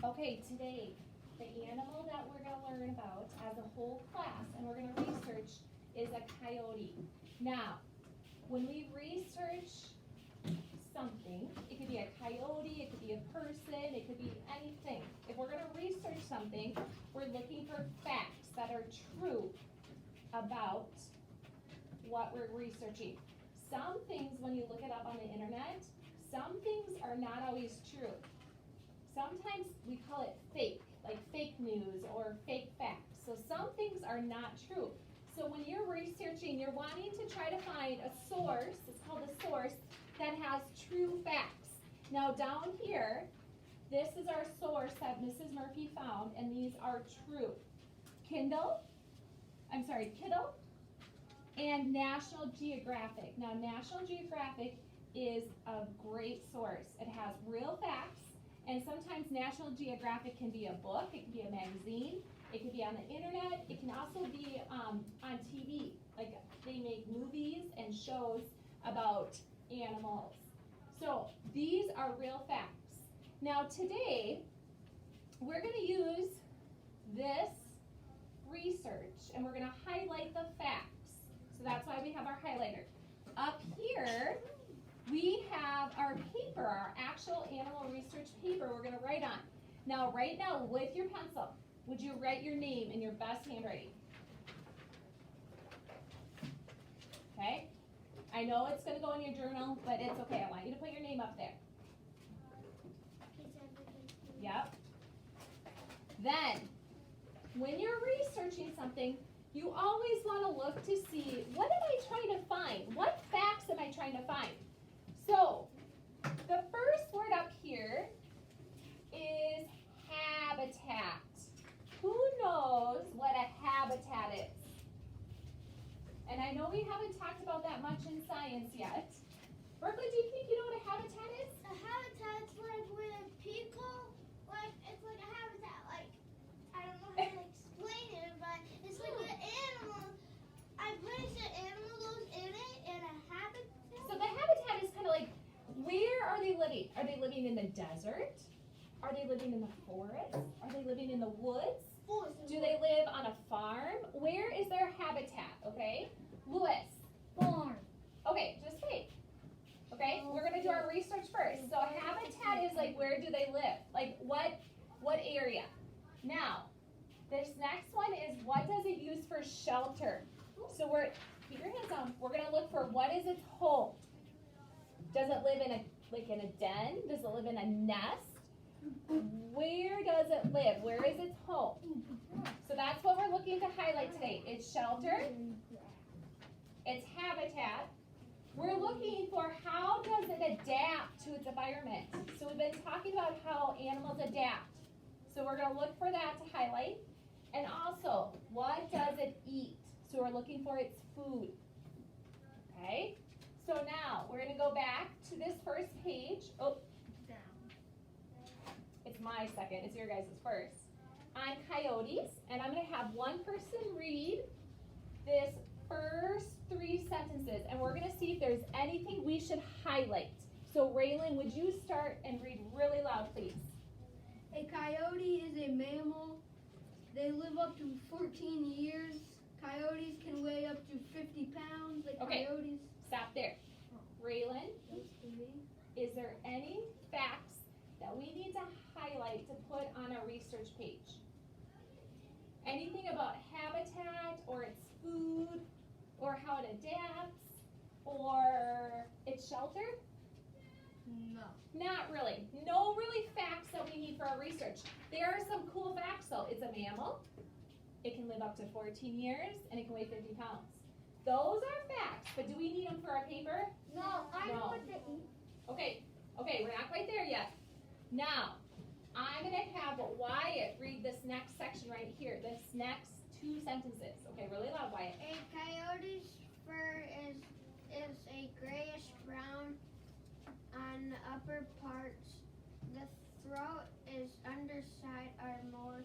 Okay, today, the animal that we're going to learn about as a whole class, and we're going to research, is a coyote. Now, when we research something, it could be a coyote, it could be a person, it could be anything. If we're going to research something, we're looking for facts that are true about what we're researching. Some things, when you look it up on the internet, some things are not always true. Sometimes we call it fake, like fake news or fake facts. So some things are not true. So when you're researching, you're wanting to try to find a source, it's called a source, that has true facts. Now down here, this is our source that Mrs. Murphy found, and these are true. Kindle and National Geographic. Now National Geographic is a great source. It has real facts, and sometimes National Geographic can be a book, it can be a magazine, it can be on the internet, it can also be on TV. Like they make movies and shows about animals. So these are real facts. Now today, we're going to use this research and we're going to highlight the facts. So that's why we have our highlighter. Up here, we have our paper, our actual animal research paper we're going to write on. Now, right now, with your pencil, would you write your name in your best handwriting? Okay? I know it's going to go in your journal, but it's okay. I want you to put your name up there. Yep. Then, when you're researching something, you always want to look to see, what am I trying to find? What facts am I trying to find? So, the first word up here is habitat. Who knows what a habitat is? And I know we haven't talked about that much in science yet. Berkeley, do you think you know what a habitat is? A habitat's like when people, like, it's like a habitat, like, I don't know how to explain it, but it's like an animal. I'm pretty sure animal goes in it in a habitat. So the habitat is kind of like, where are they living? Are they living in the desert? Are they living in the forest? Are they living in the woods? Do they live on a farm? Where is their habitat, okay? Louis. Farm. Okay, just wait. Okay, we're gonna do our research first. So habitat is like, where do they live? Like what area? Now, this next one is, what does it use for shelter? So keep your hands on. We're gonna look for, what is its home? Does it live in a den? Does it live in a nest? Where does it live? Where is its home? So that's what we're looking to highlight today. It's shelter, it's habitat. We're looking for, how does it adapt to its environment? So we've been talking about how animals adapt. So we're going to look for that to highlight. And also, what does it eat? So we're looking for its food. Okay? So now, we're going to go back to this first page. Oh, it's my second, it's your guys' first. On coyotes, and I'm going to have one person read this first 3 sentences, and we're going to see if there's anything we should highlight. So Raylan, would you start and read really loud, please? A coyote is a mammal. They live up to 14 years. Coyotes can weigh up to 50 pounds. Like Okay. Coyotes. Stop there. Raylan, is there any facts that we need to highlight to put on our research page? Anything about habitat or its food or how it adapts or its shelter? No. Not really. No really facts that we need for our research. There are some cool facts though. It's a mammal. It can live up to 14 years and it can weigh 50 pounds. Those are facts, but do we need them for our paper? No, I know No. what they eat. Okay, we're not quite there yet. Now, I'm going to have Wyatt read this next section right here, this next 2 sentences. Okay, really loud, Wyatt. A coyote's fur is a grayish brown on the upper parts. The throat is underside are more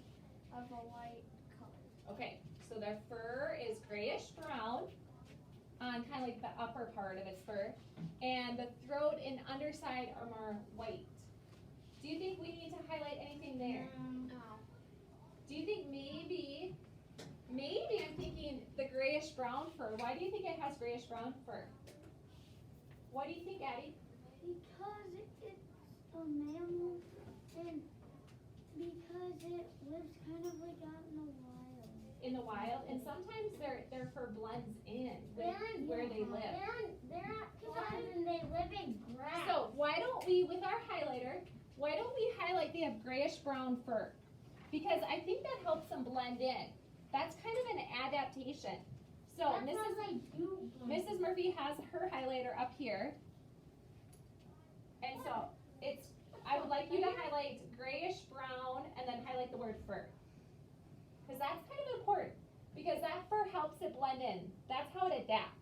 of a white color. Okay, so their fur is grayish brown on kind of like the upper part of its fur, and the throat and underside are more white. Do you think we need to highlight anything there? Oh. Do you think maybe I'm thinking the grayish brown fur. Why do you think it has grayish brown fur? What do you think, Addie? Because it's a mammal and because it lives kind of like out in the wild. In the wild, and sometimes their fur blends in with where they live. They're not flies and they live in grass. So why don't we, with our highlighter, why don't we highlight they have grayish brown fur? Because I think that helps them blend in. That's kind of an adaptation. So Mrs. Murphy has her highlighter up here. And so I would like you to highlight grayish brown and then highlight the word fur. Because that's kind of important. Because that fur helps it blend in. That's how it adapts.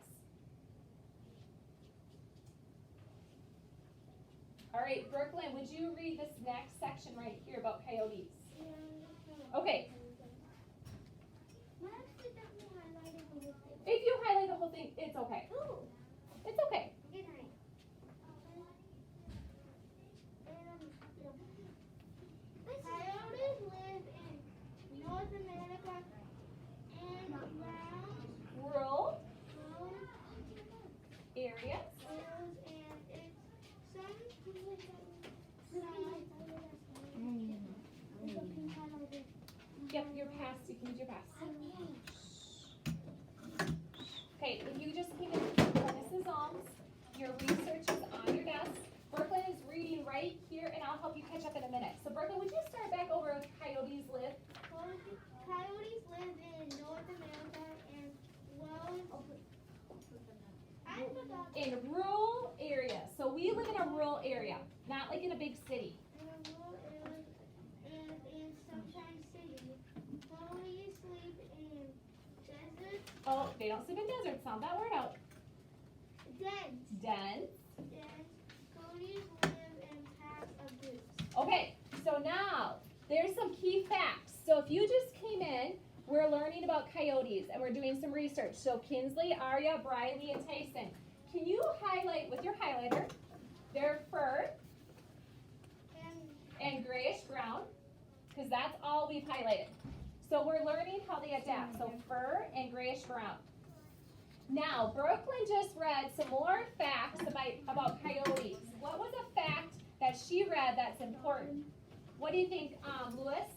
All right, Brooklyn, would you read this next section right here about coyotes? Okay. If you highlight the whole thing, it's okay. It's okay. Coyotes live in North America and Rural areas. Yep, your pass. You can use your pass. Okay, if you just came in for Mrs. Alms, your research is on your desk. Brooklyn is reading right here, and I'll help you catch up in a minute. So, Brooklyn, would you start back over with coyotes live? Coyotes live in North America and In rural areas. So we live in a rural area, not like in a big city. and sometimes cities. Coyotes sleep in deserts. Oh, they don't sleep in deserts. Sound that word out. Dens. Dens. Coyotes live in packs of groups. Okay, so now there's some key facts. So if you just came in, we're learning about coyotes and we're doing some research. So Kinsley, Arya, Briley, and Tyson, can you highlight with your highlighter their fur and grayish brown? Because that's all we've highlighted. So we're learning how they adapt. So fur and grayish brown. Now, Brooklyn just read some more facts about coyotes. What was a fact that she read that's important? What do you think, Lewis?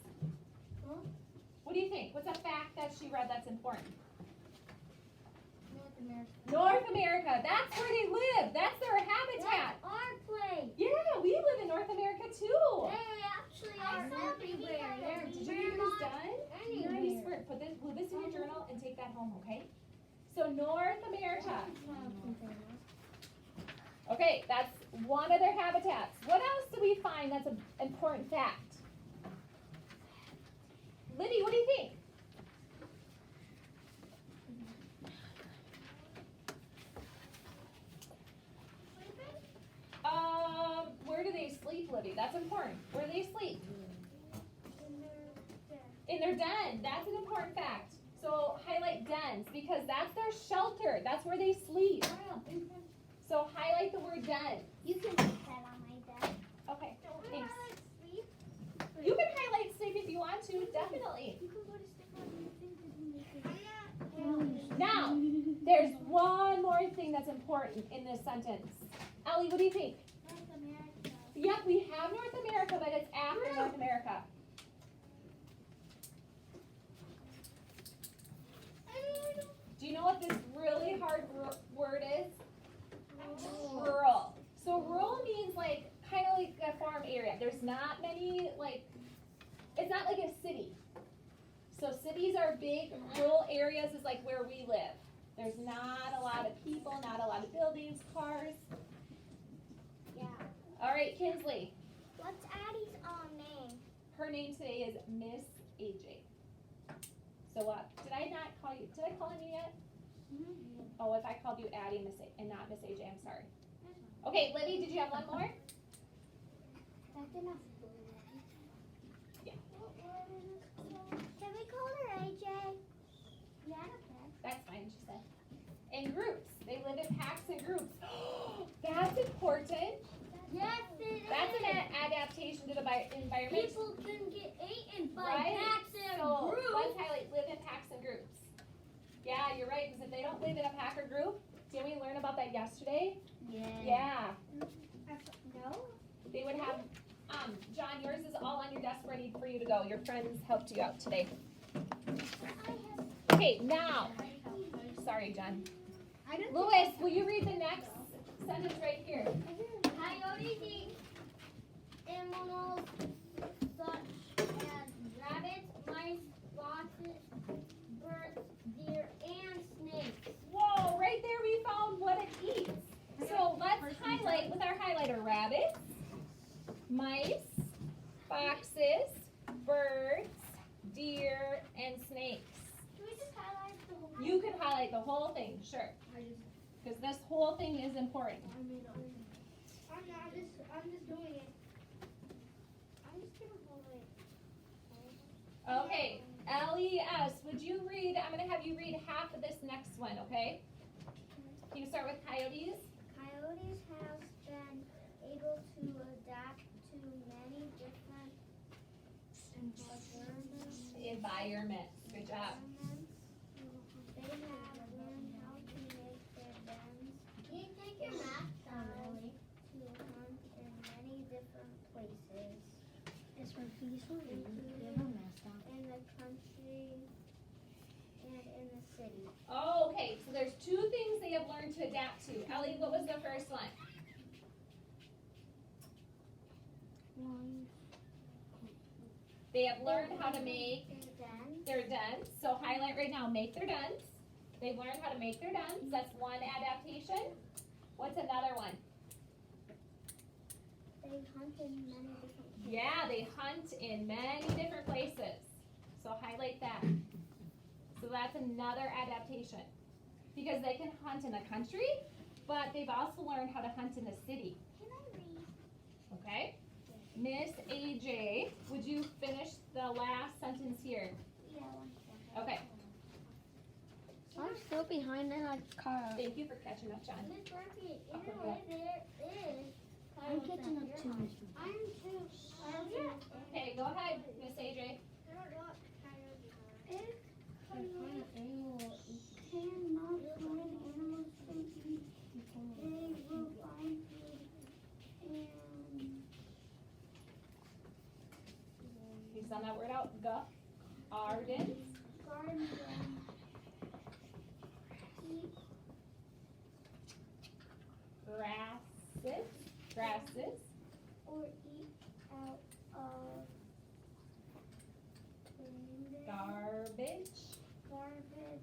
What do you think? What's a fact that she read that's important? North America. North America. That's where they live. That's their habitat. That's our place. Yeah, we live in North America too. They actually are everywhere. Did you get yours done? Nice work. Put this in your journal and take that home, okay? So North America. Okay, that's one of their habitats. What else do we find that's an important fact? Liddy, what do you think? Where do they sleep, Libby? That's important. Where do they sleep? In their den. That's an important fact. So highlight dens because that's their shelter. That's where they sleep. So highlight the word den. You can put that on my desk. Okay, thanks. Sleep. You can highlight sleep if you want to, definitely. You can put a stick on your thing because you make it. Now, there's one more thing that's important in this sentence. Ellie, what do you think? North America. Yep, we have North America, but it's after North America. Do you know what this really hard word is? Rural. So rural means like kind of like a farm area. There's not many it's not like a city. So cities are big. Rural areas is like where we live. There's not a lot of people, not a lot of buildings, cars. Yeah. All right, Kinsley. What's Addie's name? Her name today is Miss AJ. So did I not call you? Did I call you yet? Mm-hmm. Oh, if I called you Addie and not Miss AJ, I'm sorry. Okay, Libby, did you have one more? That's enough. Yeah. Can we call her AJ? Yeah, okay. That's fine, she said. In groups. They live in packs and groups. That's important. Yes, it That's is. an adaptation to the environment. People can get eaten by Right? packs and So groups. let's highlight live in packs and groups. Yeah, you're right, because if they don't live in a pack or group, didn't we learn about that yesterday? Yeah. No. They would have, John, yours is all on your desk ready for you to go. Your friends helped you out today. Okay, now, sorry, John. Louis, will you read the next sentence right here? Coyotes eat animals such as rabbits, mice, foxes, birds, deer, and snakes. Whoa, right there we found what it eats. So let's highlight with our highlighter rabbits, mice, foxes, birds, deer, and snakes. Can we just highlight the whole thing? You can highlight the whole thing, sure. Because this whole thing is important. I'm just doing it. I'm just gonna hold it. Okay, LES, would you read, I'm going to have you read half of this next one, okay? Can you start with coyotes? Coyotes have been able to adapt to many different Environments, good job. They have learned how to make their dens. Can you take your mask down, Ellie? To hunt in many different places. It's for peaceful in the country and in the city. Oh, okay, so there's two things they have learned to adapt to. Ellie, what was the first one? They have learned how to make their dens. So highlight right now, make their dens. They've learned how to make their dens. That's one adaptation. What's another one? They hunt in many different places. Yeah, they hunt in many different places. So highlight that. So that's another adaptation. Because they can hunt in the country, but they've also learned how to hunt in the city. Can I read? Okay? Miss AJ, would you finish the last sentence here? Yeah, one second. Okay. I'm still behind in a car. Thank you for catching up, John. Miss Murphy, in Okay, a way there is. I'm catching up too, Miss Murphy. I'm too. Okay, go ahead, Miss AJ. If coyotes cannot find animals to eat, they will find food and You sound that word out. Gardens. garden them. Eat Grasses. or eat out of Garbage. garbage cans.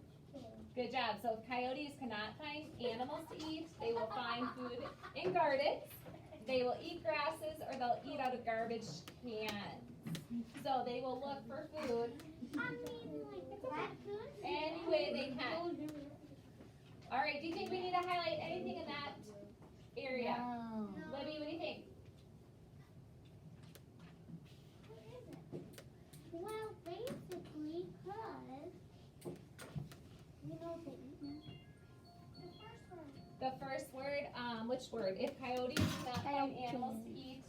Good job. So if coyotes cannot find animals to eat, they will find food in gardens. They will eat grasses or they'll eat out of garbage cans. So they will look for food I mean, like raccoons. any way they can. All right, do you think we need to highlight anything in that area? Libby, what do you think? Well, basically, cause you know the The first word, which word? If coyotes cannot find animals to eat,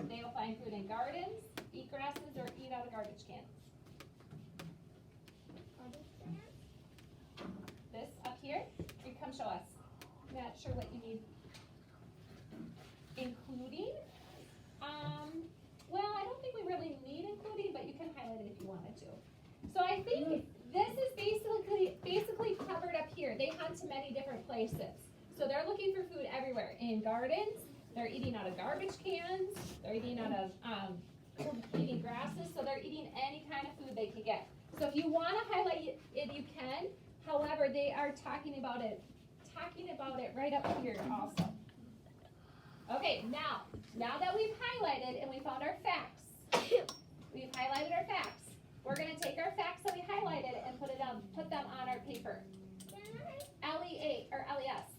they will find food in gardens, eat grasses, or eat out of garbage cans. This up here, you come show us. I'm not sure what you need. Including, well, I don't think we really need including, but you can highlight it if you wanted to. So I think this is basically covered up here. They hunt in many different places. So they're looking for food everywhere. In gardens, they're eating out of garbage cans, they're eating out of, eating grasses, so they're eating any kind of food they can get. So if you wanna highlight it, you can. However, they are talking about it right up here also. Okay, now that we've highlighted and we found our facts, we've highlighted our facts, we're gonna take our facts that we highlighted and put them on our paper. LEA, or LES.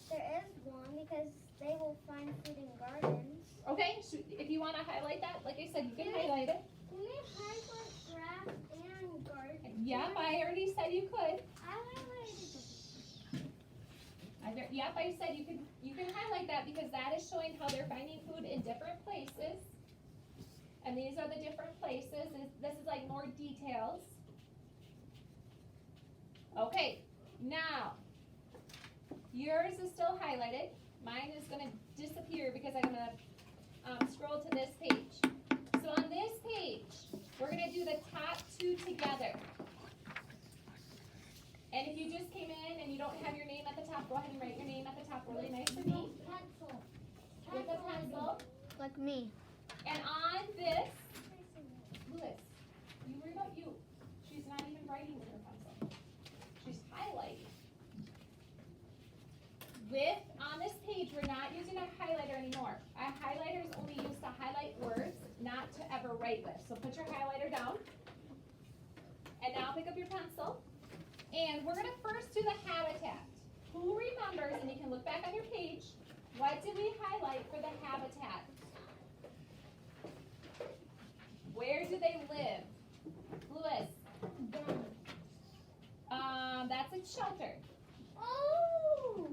There is one because they will find food in gardens. Okay, if you wanna highlight that, like I said, you can highlight it. Can we highlight grass and garden? Yep, I already said you could. I highlighted Yep, I said you can highlight that because that is showing how they're finding food in different places. And these are the different places. This is like more details. Okay, now, yours is still highlighted. Mine is gonna disappear because I'm gonna scroll to this page. So on this page, we're gonna do the top two together. And if you just came in and you don't have your name at the top, go ahead and write your name at the top really nice for me. Pencil. With a pencil. Like me. And on this, Lewis, you worry about you. She's not even writing with her pencil. She's highlighting. On this page, we're not using a highlighter anymore. A highlighter is only used to highlight words, not to ever write with. So put your highlighter down. And now pick up your pencil. And we're gonna first do the habitat. Who remembers, and you can look back on your page, what did we highlight for the habitat? Where do they live? Lewis. That's a shelter. Oh!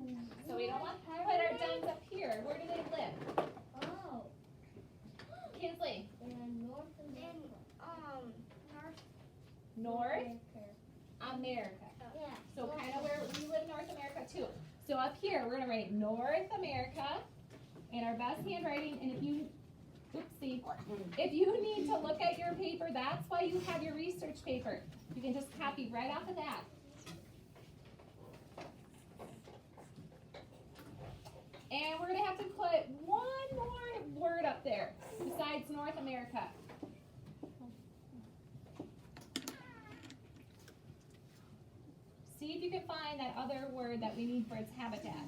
So we don't want to put our dens up here. Where do they live? Oh. Kinsley. In North North America. Yeah. So kind of where we live in North America too. So up here, we're gonna write North America in our best handwriting. And if you need to look at your paper, that's why you have your research paper. You can just copy right off of that. And we're gonna have to put one more word up there besides North America. See if you can find that other word that we need for its habitat.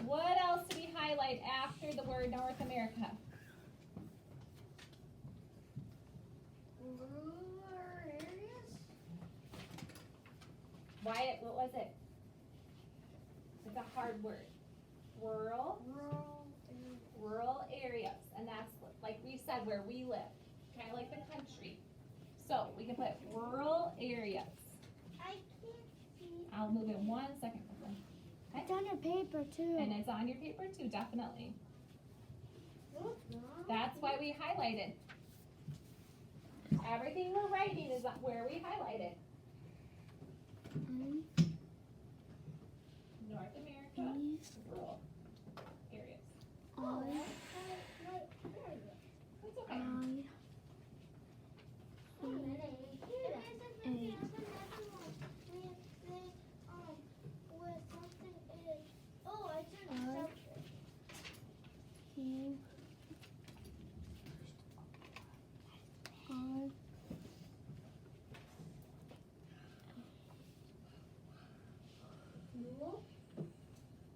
What else do we highlight after the word North America? Rural areas? Wyatt, what was it? It's a hard word. Rural areas. And that's, like we said, where we live. Kind of like the country. So we can put rural areas. I can't see. I'll move it 1 second. Okay? It's on your paper too. And it's on your paper too, definitely. No, it's not. That's why we highlighted. Everything we're writing is where we highlighted. North America, rural areas. Oh, That's okay.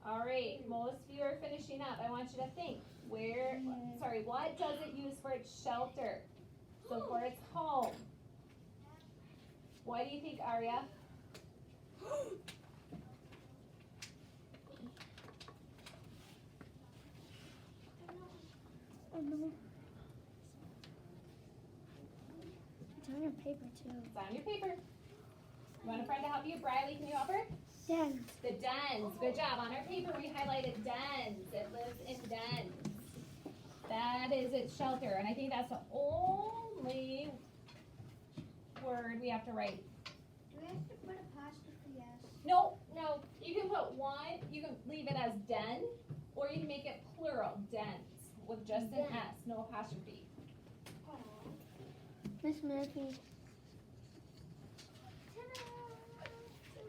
All right, most of you are finishing up. I want you to think, what does it use for its shelter? So for its home. What do you think, Aria? Oh no. It's on your paper too. It's on your paper. You want a friend to help you? Briley, can you help her? Dens. The dens. Good job. On our paper, we highlighted dens. It lives in dens. That is its shelter. And I think that's the only word we have to write. Do we have to put apostrophe S? No. You can put one, you can leave it as den, or you can make it plural, dens, with just an S, no apostrophe. Miss Murphy.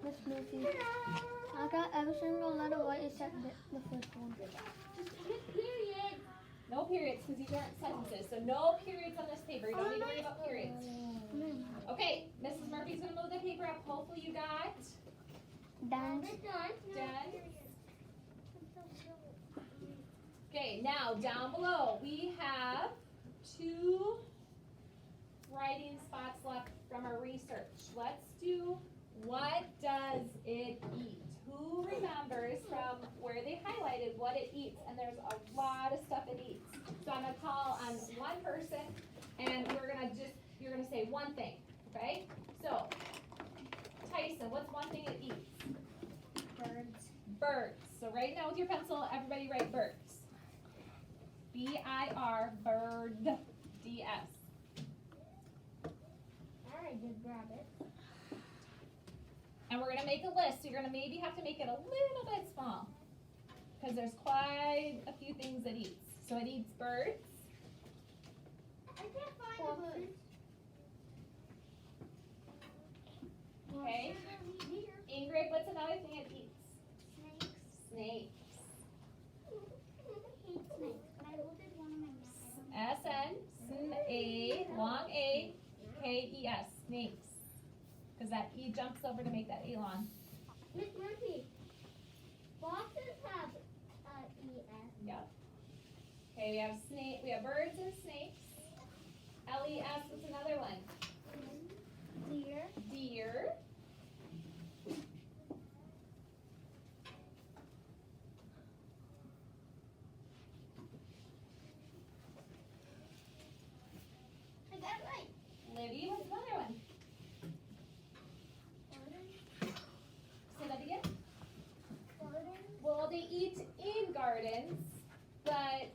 Miss Murphy. I got every single letter right except the first one. Period. No periods, because these aren't sentences, so no periods on this paper. You don't need to worry about periods. Okay, Mrs. Murphy's gonna move the paper up. Hopefully you got Dens. dens. Okay, now down below we have 2 writing spots left from our research. Let's do what does it eat? Who remembers from where they highlighted what it eats? And there's a lot of stuff it eats. So I'm gonna call on one person and you're gonna say one thing, okay? So, Tyson, what's one thing it eats? Birds. Birds. So right now with your pencil, everybody write birds. B-I-R, bird. DS. Alright, good rabbit. And we're gonna make a list. So you're gonna maybe have to make it a little bit small because there's quite a few things it eats. So it eats birds. I can't find a bird. Okay. Ingrid, what's another thing it eats? Snakes. S-N, S-N-A, long A, K-E-S, snakes. Because that E jumps over to make that A long. Miss Murphy, foxes have E-S. Yep. Okay, we have birds and snakes. L-E-S, what's another one? Deer. Deer. I got it right. Libby, what's another one? Say that again. Well, they eat in gardens, but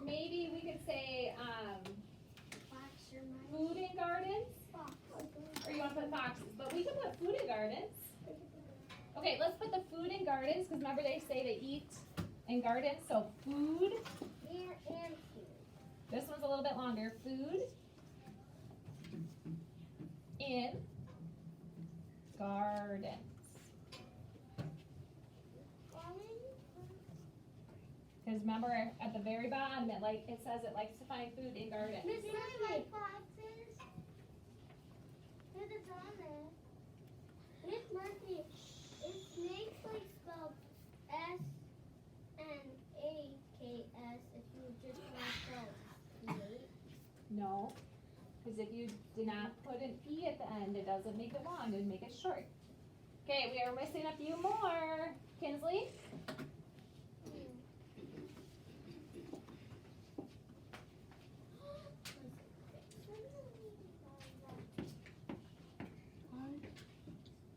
maybe we could say Fox or mice. food in gardens, or you want to put foxes, but we can put food in gardens. Okay, let's put the food in gardens, because remember they say they eat in gardens, so food. Deer and food. This one's a little bit longer. Food in gardens. Because remember, at the very bottom, it says it likes to find food in gardens. Miss Murphy. Foxes. It's on there. Miss Murphy, is snakes like spelled S-N-A-K-S if you just want to spell snake? No, because if you do not put an E at the end, it doesn't make it long, it would make it short. Okay, we are missing a few more. Kinsley?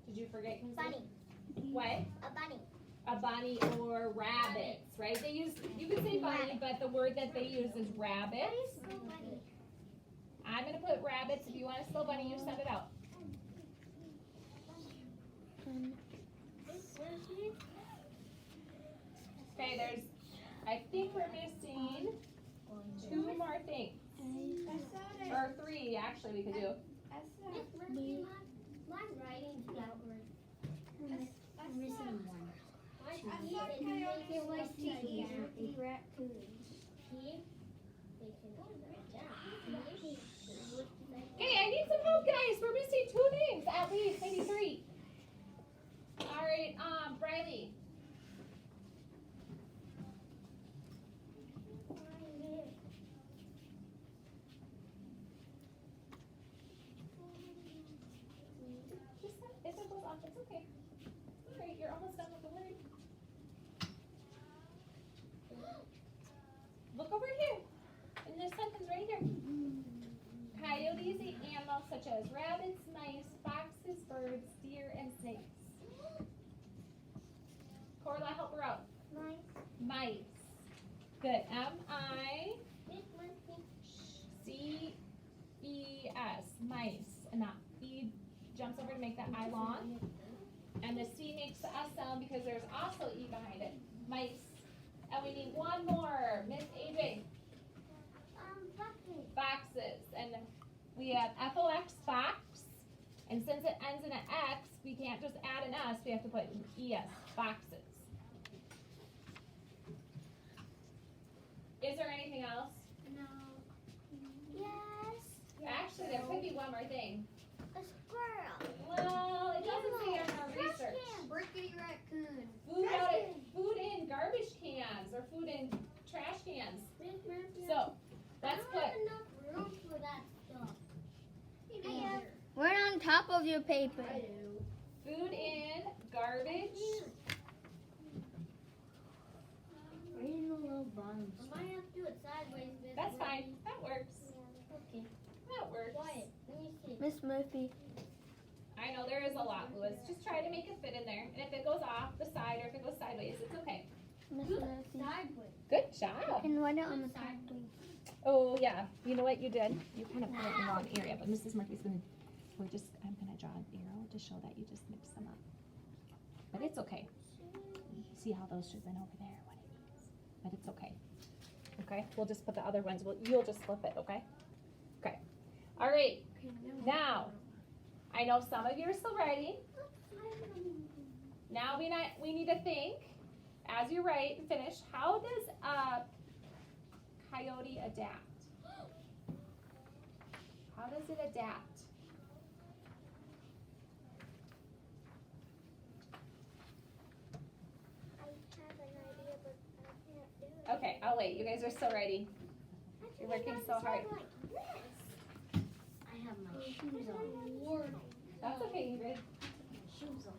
Did you forget, Kinsley? Bunny. What? A bunny. A bunny or rabbits, right? They use, you could say bunny, but the word that they use is rabbits. Bunny. I'm gonna put rabbits. If you want to spell bunny, you send it out. Okay, I think we're missing 2 more things. Or 3, actually, we could do. Miss Murphy, my writing's backward. I'm missing one. My I thought coyotes like to eat raccoons. Okay, I need some help, guys. We're missing 2 names, at least, maybe 3. All right, Briley. Just if it goes off, it's okay. All right, you're almost done with the word. Look over here. In this sentence right here. Coyotes eat animals such as rabbits, mice, foxes, birds, deer, and snakes. Corla, help her out. Mice. Good. M-I-C-E-S. Mice. And that E jumps over to make that I long. And the C makes the S sound because there's also E behind it. Mice. And we need one more. Miss AJ. Foxes. And we have F-O-X, fox. And since it ends in an X, we can't just add an S. We have to put an E-S, foxes. Is there anything else? No. Yes. Actually, there could be one more thing. A squirrel. Well, it doesn't say on our research. Rickety raccoon. Food in garbage cans or food in trash cans. Miss Murphy, So, let's I don't put, have enough room for that stuff. Right on top of your paper. I do. food in garbage. Right in the little buns. I might have to do it sideways. Miss That's Murphy. fine. That works. Okay. That works. Quiet. Let me see. Miss Murphy. I know there is a lot, Louis. Just try to make it fit in there. And if it goes off the side or if it goes sideways, it's okay. Sideways. Good job. And what on the sideways? Oh, yeah. You know what you did? You kind of put it in the wrong area, but Mrs. Murphy's going to, I'm going to draw an arrow to show that you just mixed them up. But it's okay. See how those should have been over there, what it means. But it's okay. Okay, we'll just put the other ones, you'll just flip it, okay? Okay. All right, now, I know some of you are still writing. Now we need to think, as you write and finish, how does a coyote adapt? How does it adapt? Okay, I'll wait. You guys are still writing. You're working so hard. I have my shoes on. That's okay, Ingrid. Shoes on.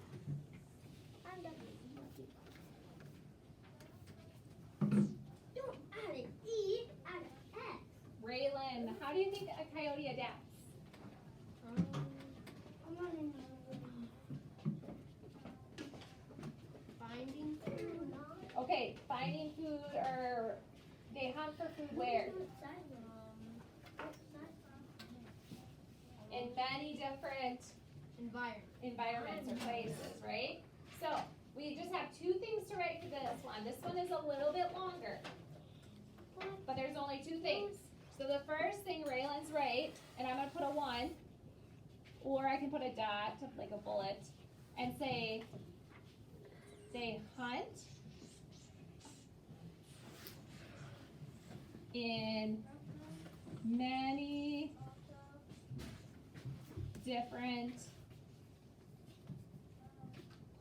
Don't add an E, add an S. Raylan, how do you think a coyote adapts? Finding food. Okay, finding food, or they hunt for food where? In many different environments or places, right? So we just have two things to write for this one. This one is a little bit longer, but there's only two things. So the first thing Raylan's right, and I'm gonna put a 1, or I can put a dot, like a bullet, and say they hunt in many different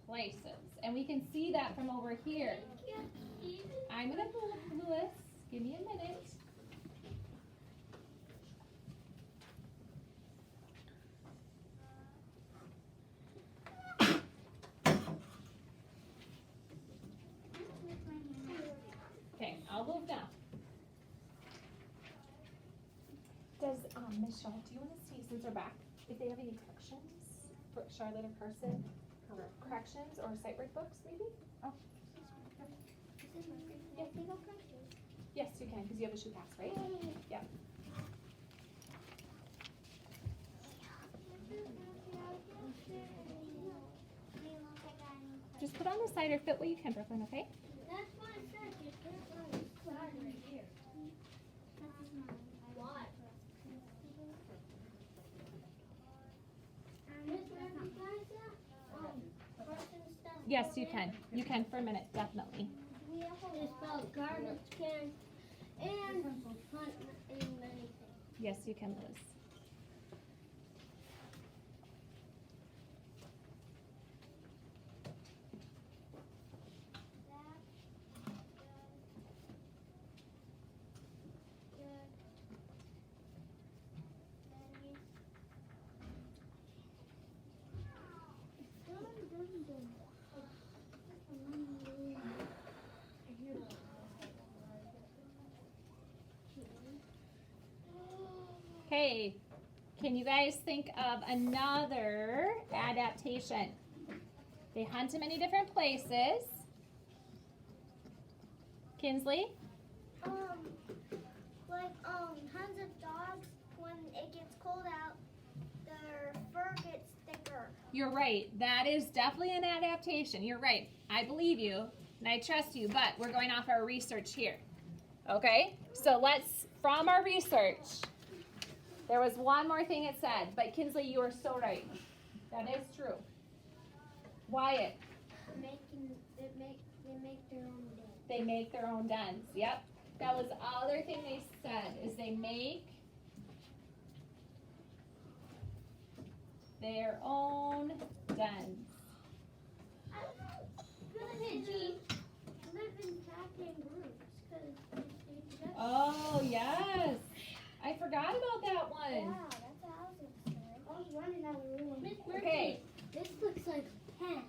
places. And we can see that from over here. I'm gonna move Lewis. Give me a minute. Okay, I'll move now. Does Miss Shaw, do you want to see, since we're back, if they have any corrections for Charlotte or Carson, or corrections or sight read books, maybe? Oh. Yes, you can, because you have a shoe pass, right? Yeah. Just put on the side or fit what you can, Brooklyn, okay? That's what I said. You can't run the side right here. Why? Yes, you can. You can for a minute, definitely. It's about garbage can and hunt and many things. Yes, you can, Liz. Okay, can you guys think of another adaptation? They hunt in many different places. Kinsley? Tons of dogs, when it gets cold out, their fur gets thicker. You're right. That is definitely an adaptation. You're right. I believe you and I trust you, but we're going off our research here. Okay? So let's, from our research, there was one more thing it said, but Kinsley, you are so right. That is true. Wyatt? They make their own dens. They make their own dens. Yep. That was the other thing they said, is they make their own dens. Live in packing groups. Oh, yes. I forgot about that one. Yeah, that's what I was gonna say. I was running out of room. Miss Murphy, Okay. this looks like a pen,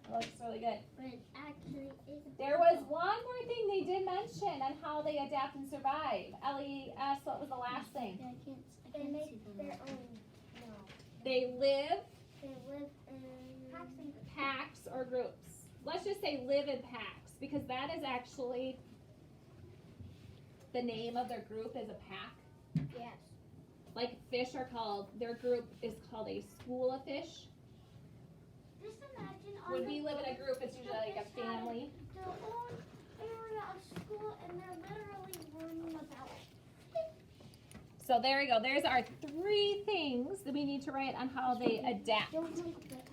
It looks really good. but it actually is a There was one more thing they did mention on how they adapt and survive. Ellie asked what was the last thing. I can't They make their own. No. They live They live in packs or groups. Let's just say live in packs. because that is actually the name of their group is a pack. Yes. Like fish are called, their group is called a school of fish. Just imagine on When the we live in a boat, group, it's usually like a the fish have family. their own area of school, and they're literally learning about it. So there we go. There's our 3 things that we need to write on how they adapt. Don't look at